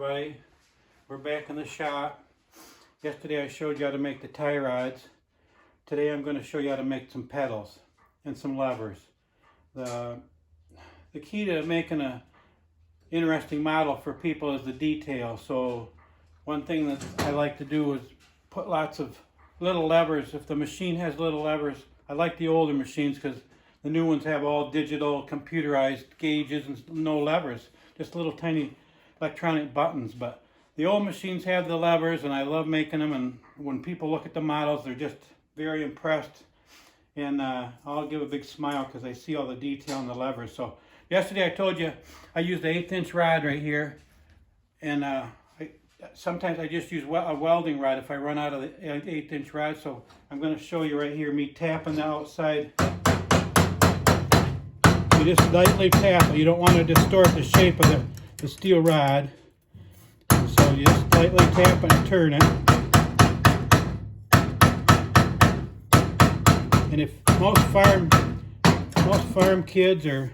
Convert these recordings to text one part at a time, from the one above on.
everybody. We're back in the shop. Yesterday I showed you how to make the tie rods. Today I'm going to show you how to make some pedals and some levers. The key to making an interesting model for people is the detail. So one thing that I like to do is put lots of little levers. If the machine has little levers, I like the older machines because the new ones have all digital computerized gauges and no levers, just little tiny electronic buttons. But the old machines have the levers, and I love making them, and when people look at the models, they're just very impressed, and I'll give a big smile because I see all the detail in the levers. So yesterday I told you I used an 1/8" rod right here, and sometimes I just use a welding rod if I run out of the 1/8" rod. So I'm going to show you right here me tapping the outside. You just lightly tap it. You don't want to distort the shape of the steel rod. And so you just lightly tap it and turn it. And if most farm kids, or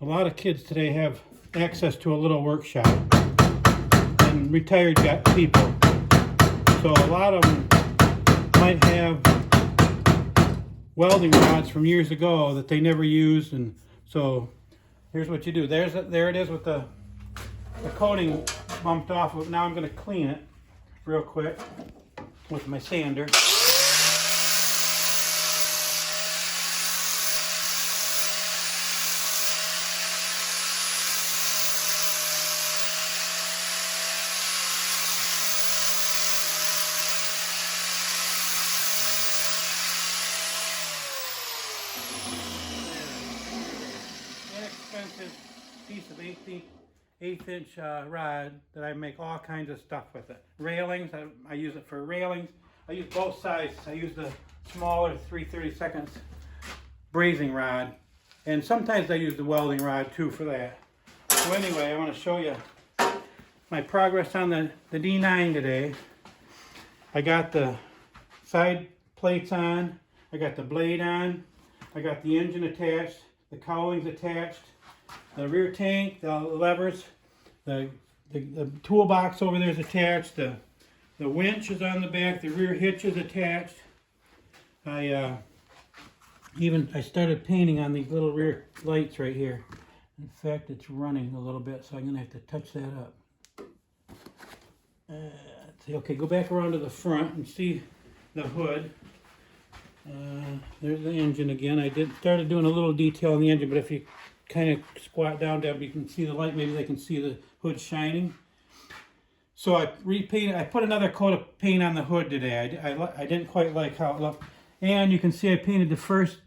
a lot of kids today, have access to a little workshop, and retired people, so a lot of them might have welding rods from years ago that they never used. And so here's what you do. There it is with the coating bumped off. Now I'm going to clean it real quick with my sander. Inexpensive piece of 1/8" rod that I make all kinds of stuff with it. Railings, I use it for railings. I use both sides. I use the smaller 3/32 brazing rod, and sometimes I use the welding rod too for that. So anyway, I want to show you my progress on the D9 today. I got the side plates on, I got the blade on, I got the engine attached, the cowlings attached, the rear tank, the levers, the toolbox over there is attached, the winch is on the back, the rear hitch is attached. I started painting on these little rear lights right here. In fact, it's running a little bit, so I'm going to have to touch that up. Let's see. Okay, go back around to the front and see the hood. There's the engine again. I started doing a little detail on the engine, but if you kind of squat down, Deb, you can see the light. Maybe they can see the hood shining. So I repainted. I put another coat of paint on the hood today. I didn't quite like how it looked, and you can see I painted the first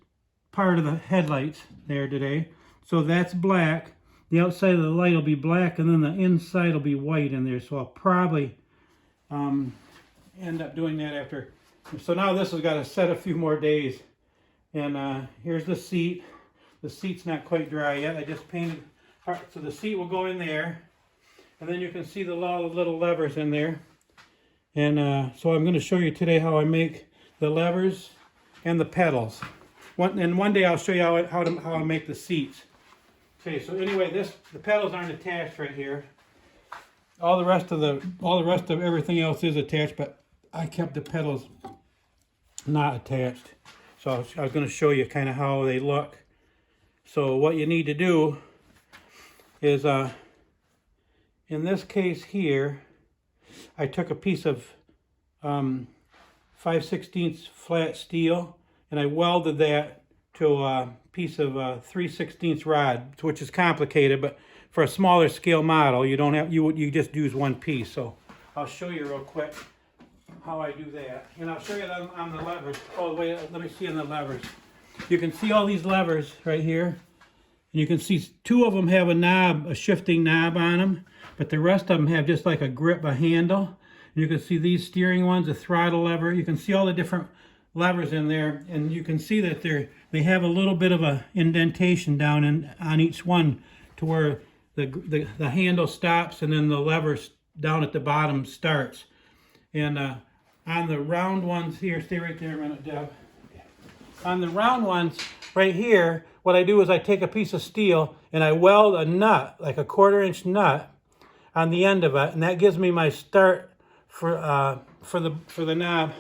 part of the headlights there today. So that's black. The outside of the light will be black, and then the inside will be white in there. So I'll probably end up doing that after. So now this has got to set a few more days. And here's the seat. The seat's not quite dry yet. I just painted. So the seat will go in there. And then you can see the little levers in there. And so I'm going to show you today how I make the levers and the pedals. One day I'll show you how I make the seats. Okay, so anyway, the pedals aren't attached right here. All the rest of everything else is attached, but I kept the pedals not attached. So I was going to show you kind of how they look. So what you need to do is, in this case here, I took a piece of 5/16 flat steel, and I welded that to a piece of 3/16 rod, which is complicated, but for a smaller scale model, you just use one piece. So I'll show you real quick how I do that, and I'll show you that on the levers. Oh wait, let me see on the levers. You can see all these levers right here, and you can see two of them have a shifting knob on them, but the rest of them have just like a grip, a handle. And you can see these steering ones, a throttle lever. You can see all the different levers in there, and you can see that they have a little bit of a indentation down on each one, to where the handle stops and then the lever down at the bottom starts. And on the round ones here, stay right there a minute, Deb. On the round ones right here, what I do is I take a piece of steel and I weld a nut, like a 1/4 inch nut, on the end of it, and that gives me my start for the knob.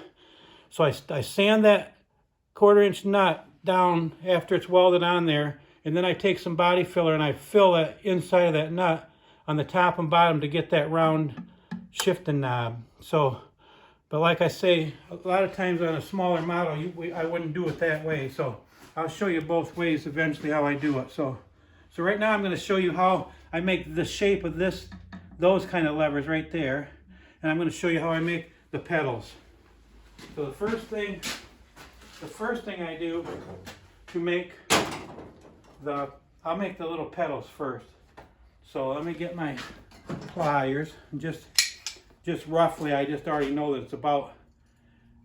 So I sand that 1/4-inch nut down after it's welded on there, and then I take some body filler and I fill that inside of that nut on the top and bottom to get that round shifting knob. So, but like I say, a lot of times on a smaller model, I wouldn't do it that way. So I'll show you both ways eventually how I do it. So right now I'm going to show you how I make the shape of those kind of levers right there, and I'm going to show you how I make the pedals. So the first thing I do to make I'll make the little pedals first. So let me get my pliers and just roughly, I just already know that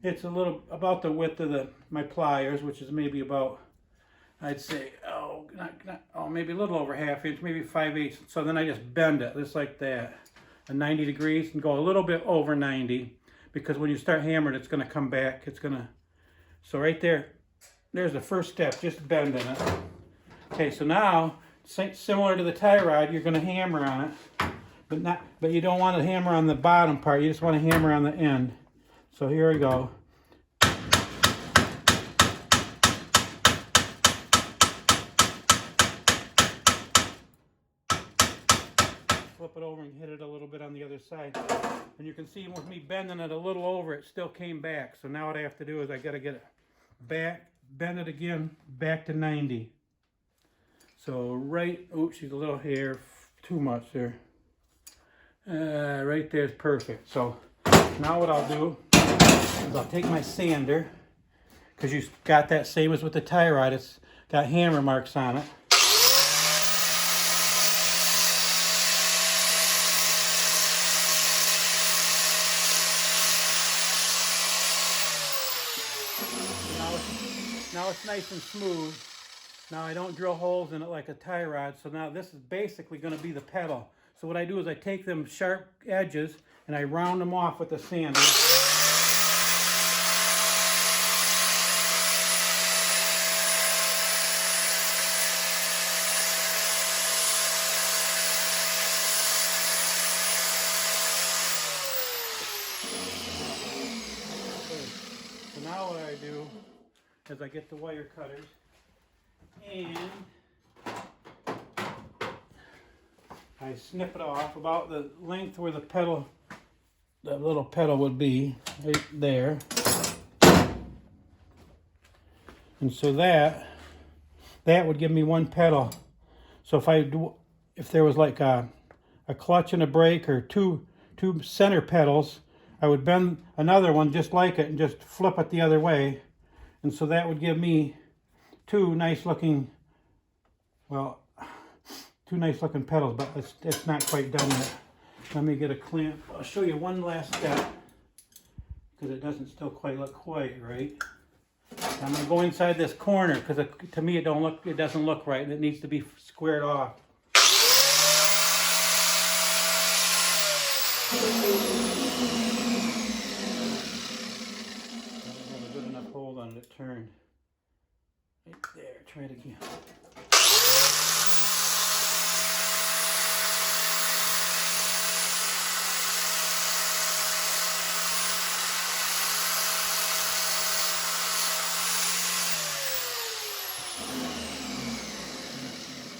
it's a little about the width of my pliers, which is maybe about, I'd say, maybe a little over 1/2 inch, maybe 5/8. So then I just bend it just like that, 90 degrees, and go a little bit over 90, because when you start hammering, it's going to come back. So right there's the first step, just bending it. Okay, so now, similar to the tie rod, you're going to hammer on it, but you don't want to hammer on the bottom part. You just want to hammer on the end. So here we go. Flip it over and hit it a little bit on the other side. And you can see with me bending it a little over, it still came back. So now what I have to do is I got to get it back, bend it again, back to 90. So she's a little hair, too much there. Right there is perfect. So now what I'll do is I'll take my sander, because you got that same as with the tie rod, it's got hammer marks on it. Now it's nice and smooth. Now I don't drill holes in it like a tie rod, so now this is basically going to be the pedal. So what I do is I take them sharp edges and I round them off with the sander. So now what I do is I get the wire cutters and I snip it off about the length where the little pedal would be, right there. And so that would give me one pedal. So if there was like a clutch and a brake, or two center pedals, I would bend another one just like it and just flip it the other way. And so that would give me two nice looking pedals, but it's not quite done yet. Let me get a clamp. I'll show you one last step, because it doesn't still quite look quite right. I'm going to go inside this corner, because to me it doesn't look right, and it needs to be squared off. I don't have a good enough hold on it to turn. Right there, try it again.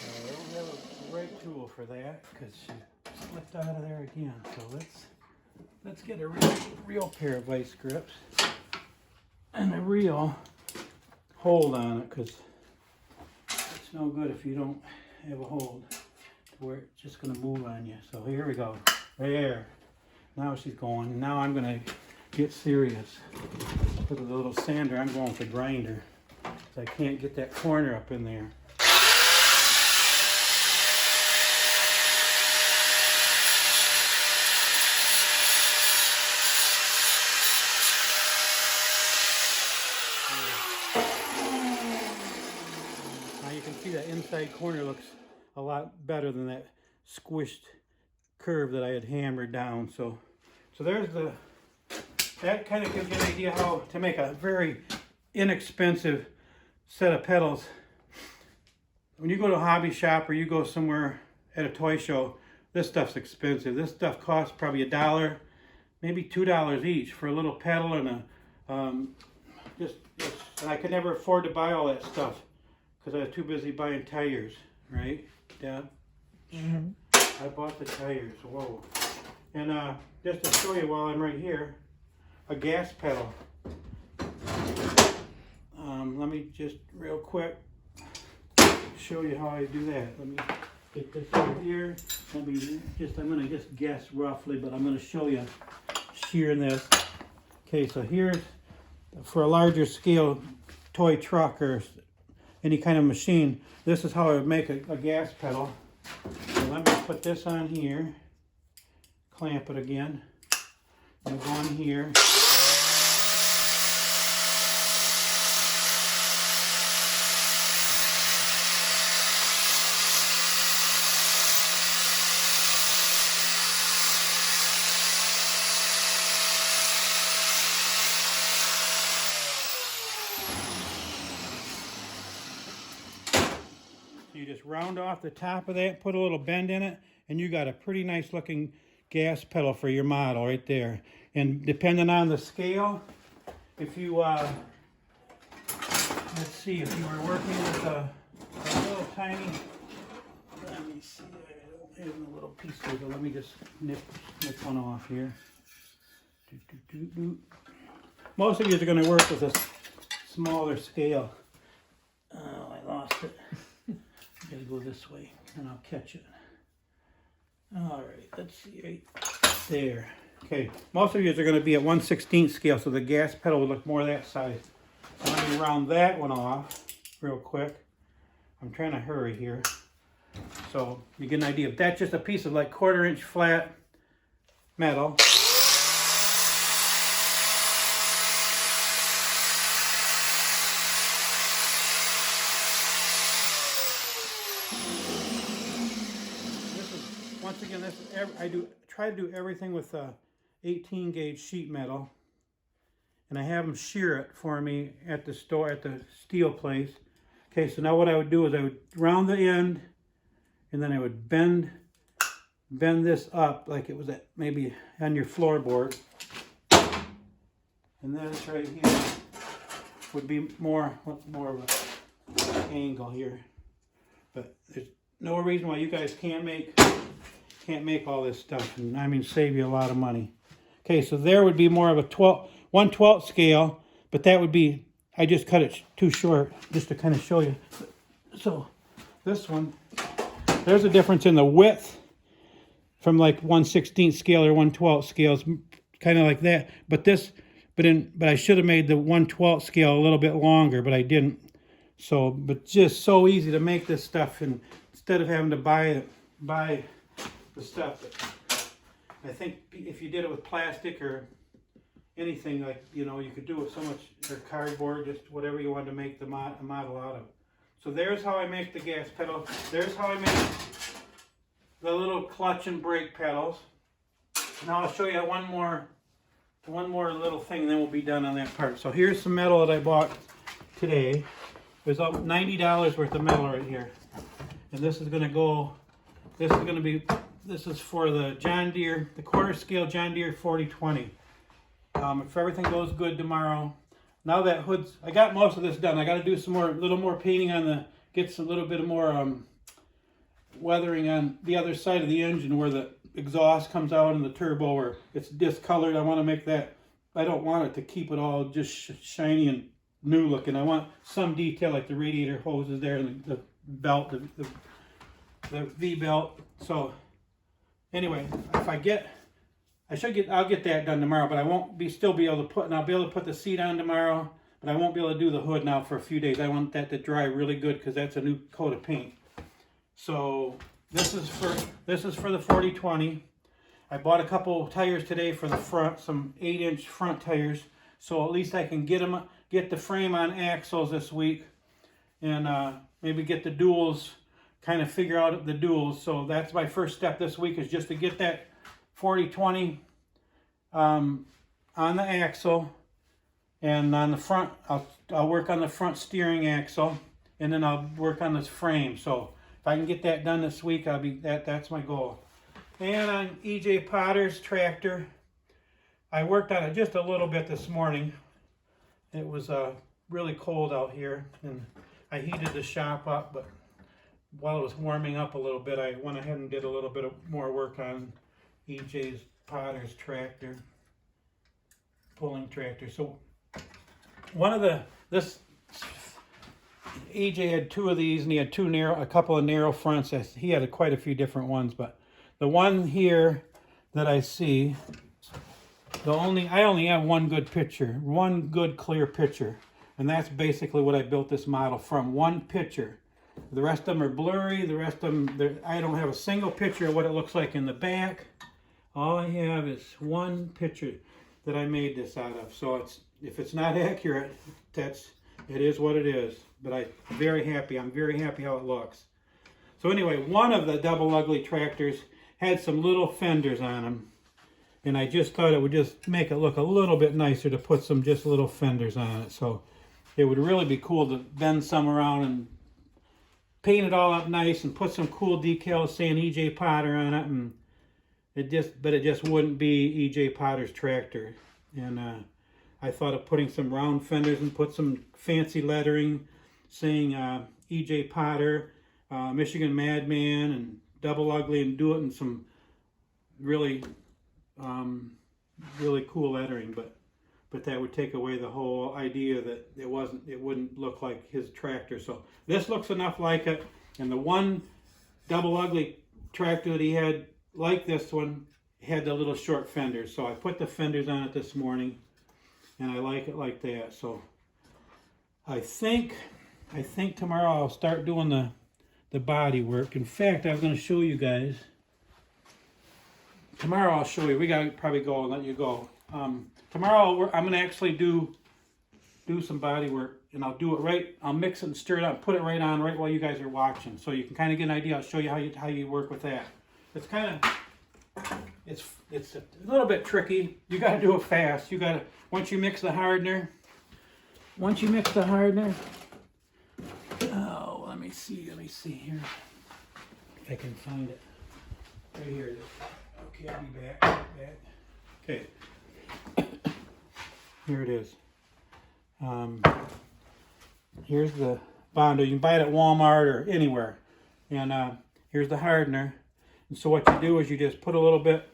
I don't have a right tool for that, because she slipped out of there again. So let's get a real pair of vice grips and a real hold on it, because it's no good if you don't have a hold to where it's just going to move on you. So here we go. There. Now she's going. Now I'm going to get serious. With a little sander, I'm going with the grinder, because I can't get that corner up in there. See, that inside corner looks a lot better than that squished curve that I had hammered down. So there's that kind of gives you an idea how to make a very inexpensive set of pedals. When you go to a hobby shop or you go somewhere at a toy show, this stuff's expensive. This stuff costs probably $1, maybe $2 each for a little pedal and a and I could never afford to buy all that stuff because I was too busy buying tires, right, Dad? Mm-hmm. I bought the tires. Whoa. And just to show you while I'm right here, a gas pedal. Let me just real quick show you how I do that. Let me get this over here. I'm going to just guess roughly, but I'm going to show you shearing this. Okay, so here's for a larger scale toy truck or any kind of machine. This is how I would make a gas pedal. So let me put this on here, clamp it again, and go on here. You just round off the top of that, put a little bend in it, and you got a pretty nice looking gas pedal for your model right there. And depending on the scale, if you, let's see, if you were working with a little tiny, let me see, I don't have a little piece here, but let me just nip one off here. Most of you are going to work with a smaller scale. Oh, I lost it. I gotta go this way and I'll catch it. All right, let's see right there. Okay, most of you are going to be at 1/16 scale, so the gas pedal will look more that size. So let me round that one off real quick. I'm trying to hurry here. So you get an idea. That's just a piece of like 1/4 inch flat metal. Once again, I try to do everything with 18 gauge sheet metal, and I have them shear it for me at the store, at the steel place. Okay, so now what I would do is I would round the end, and then I would bend this up like it was maybe on your floorboard, and this right here would be more of an angle here. But there's no reason why you guys can't make all this stuff, and I mean save you a lot of money. Okay, so there would be more of a 1/12 scale, but that would be, I just cut it too short just to kind of show you. So this one, there's a difference in the width from like 1/16 scale or 1/12 scales, kind of like that. But I should have made the 1/12 scale a little bit longer, but I didn't. So, but just so easy to make this stuff, and instead of having to buy the stuff. I think if you did it with plastic or anything, like, you know, you could do it so much, or cardboard, just whatever you wanted to make the model out of. So there's how I make the gas pedal. There's how I make the little clutch and brake pedals. Now I'll show you one more little thing, and then we'll be done on that part. So here's some metal that I bought today. There's about $90 worth of metal right here, and this is going to go. This is for the John Deere, the 1/4 scale John Deere 4020. If everything goes good tomorrow, now that I got most of this done. I got to do a little more painting on get a little bit more weathering on the other side of the engine where the exhaust comes out and the turbo where it's discolored. I want to make that. I don't want it to keep it all just shiny and new looking. I want some detail, like the radiator hoses there and the belt, the V-belt. So anyway, I'll get that done tomorrow, but I won't still be able to put, and I'll be able to put the seat on tomorrow, but I won't be able to do the hood now for a few days. I want that to dry really good because that's a new coat of paint. So this is for the 4020. I bought a couple tires today for the front, some 8-inch front tires, so at least I can get the frame on axles this week, and maybe get the duals, kind of figure out the duals. So that's my first step this week, is just to get that 4020 on the axle, and on the front I'll work on the front steering axle, and then I'll work on this frame. So if I can get that done this week, that's my goal. And on E.J. Potter's tractor, I worked on it just a little bit this morning. It was really cold out here, and I heated the shop up, but while it was warming up a little bit, I went ahead and did a little bit of more work on E.J. Potter's tractor, pulling tractor. So one of this EJ had two of these, and he had a couple of narrow fronts. He had quite a few different ones, but the one here that I see, I only have one good picture, one good clear picture, and that's basically what I built this model from, one picture. The rest of them are blurry. The rest of them, I don't have a single picture of what it looks like in the back. All I have is one picture that I made this out of. So if it's not accurate, it is what it is. But I'm very happy. I'm very happy how it looks. So anyway, one of the double ugly tractors had some little fenders on them. And I just thought it would just make it look a little bit nicer to put some just little fenders on it. So it would really be cool to bend some around and paint it all up nice and put some cool decals saying E.J. Potter on it. And it just wouldn't be E.J. Potter's tractor. And I thought of putting some round fenders and put some fancy lettering saying E.J. Potter, Michigan Madman, and Double Ugly, and do it in some really really cool lettering, but that would take away the whole idea that it wouldn't look like his tractor. So this looks enough like it, and the one Double Ugly tractor that he had, like this one, had the little short fenders. So I put the fenders on it this morning, and I like it like that. So I think tomorrow I'll start doing the body work. In fact, I was going to show you guys. Tomorrow I'll show you. We got to probably go and let you go. Tomorrow I'm going to actually do some body work, and I'll do it right. I'll mix it and stir it up, put it right on right while you guys are watching, so you can kind of get an idea. I'll show you how you work with that. It's kind of it's a little bit tricky. You got to do it fast. You got to once you mix the hardener. Oh, let me see here if I can find it. Right here it is. Okay, I'll be back. Okay. Here it is. Here's the Bondo. You can buy it at Walmart or anywhere. And here's the hardener. And so what you do is you just put a little bit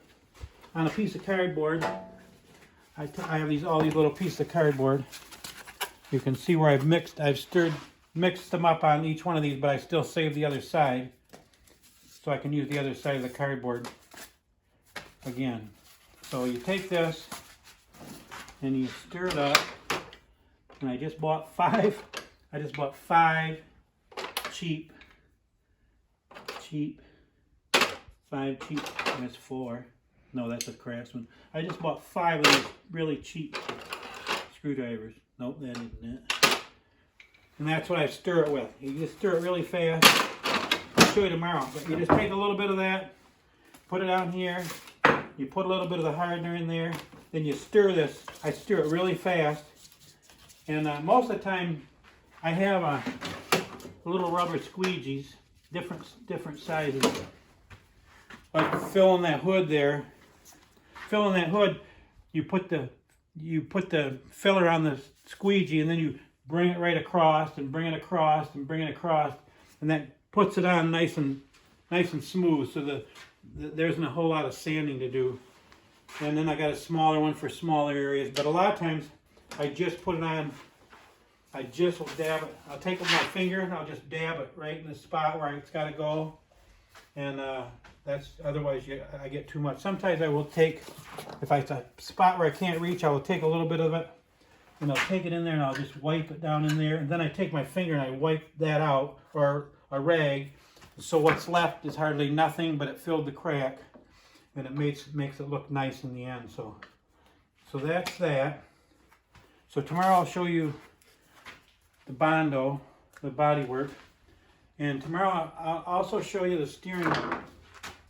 on a piece of cardboard. I have all these little pieces of cardboard. You can see where I've mixed them up on each one of these, but I still save the other side, so I can use the other side of the cardboard again. So you take this and you stir it up, and I just bought five cheap, that's 4. No, that's a Craftsman. I just bought 5 of these really cheap screwdrivers. Nope, that isn't it. And that's what I stir it with. You just stir it really fast. I'll show you tomorrow. But you just take a little bit of that, put it on here. You put a little bit of the hardener in there. Then you stir this. I stir it really fast. And most of the time, I have little rubber squeegees, different sizes. Like filling that hood there. Filling that hood, you put the filler on the squeegee, and then you bring it right across and bring it across and bring it across, and that puts it on nice and smooth, so there isn't a whole lot of sanding to do. And then I got a smaller one for smaller areas, but a lot of times I just put it on. I just will dab it. I'll take with my finger and I'll just dab it right in the spot where it's got to go, and otherwise I get too much. Sometimes I will take, if it's a spot where I can't reach, I will take a little bit of it, and I'll take it in there and I'll just wipe it down in there, and then I take my finger and I wipe that out, or a rag, so what's left is hardly nothing, but it filled the crack, and it makes it look nice in the end. So that's that. So tomorrow I'll show you the Bondo, the body work, and tomorrow I'll also show you the steering,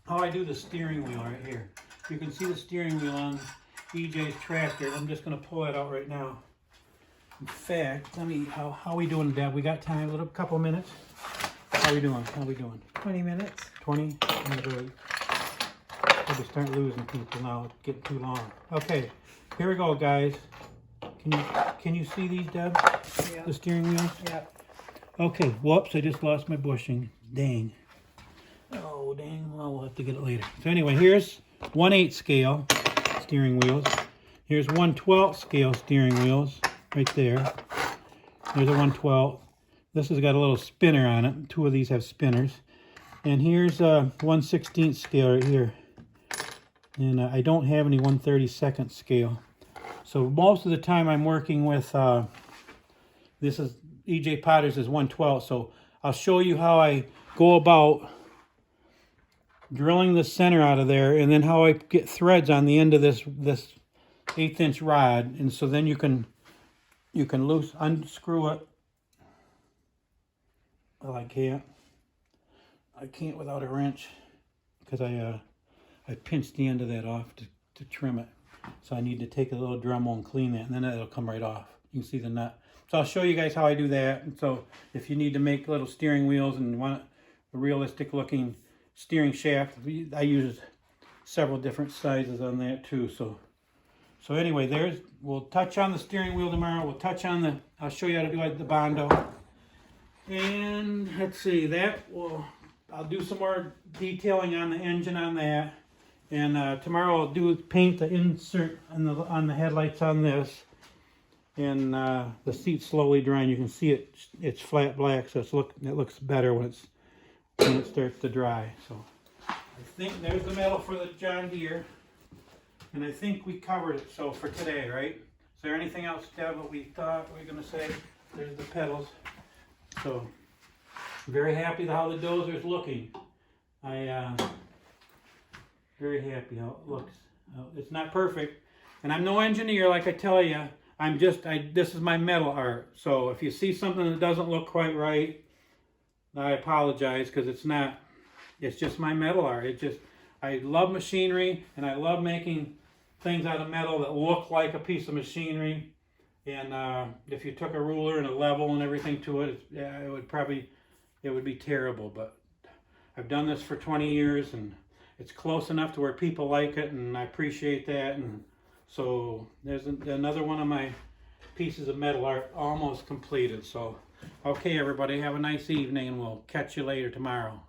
how I do the steering wheel right here. You can see the steering wheel on EJ's tractor. I'm just going to pull it out right now. In fact, how are we doing, Dad? We got time, a couple of minutes? How are we doing? 20 minutes. 20? Maybe start losing people now. It's getting too long. Okay, here we go, guys. Can you see these, Deb? Yeah. The steering wheels? Yeah. Okay, whoops, I just lost my bushing. Dang. Oh, dang. Well, we'll have to get it later. So anyway, here's 1/8 scale steering wheels. Here's 1/12 scale steering wheels right there. There's a 1/12. This has got a little spinner on it. Two of these have spinners. And here's a 1/16 scale right here. And I don't have any 1/32 scale. So most of the time I'm working with, this is E.J. Potter's is 1/12. So I'll show you how I go about drilling the center out of there, and then how I get threads on the end of this 1/8" rod. And so then you can unscrew it. Well, I can't without a wrench, because I pinched the end of that off to trim it. So I need to take a little Dremel and clean that, and then it'll come right off. You can see the nut. So I'll show you guys how I do that. And so if you need to make little steering wheels and want a realistic looking steering shaft, I use several different sizes on that too. So anyway, we'll touch on the steering wheel tomorrow. We'll touch on I'll show you how to do the Bondo. And let's see, I'll do some more detailing on the engine on that. And tomorrow I'll paint the insert on the headlights on this. And the seat's slowly drying. You can see it's flat black, so it looks better when it starts to dry. So I think there's the metal for the John Deere. And I think we covered it so for today, right? Is there anything else, Deb, what we thought we were going to say? There's the pedals. So very happy how the dozer's looking. Very happy how it looks. It's not perfect, and I'm no engineer, like I tell you. This is my metal art. So if you see something that doesn't look quite right, I apologize, because it's not. It's just my metal art. I love machinery, and I love making things out of metal that look like a piece of machinery. And if you took a ruler and a level and everything to it, it would be terrible. But I've done this for 20 years, and it's close enough to where people like it, and I appreciate that. And so there's another one of my pieces of metal art almost completed. So, okay, everybody, have a nice evening, and we'll catch you later tomorrow.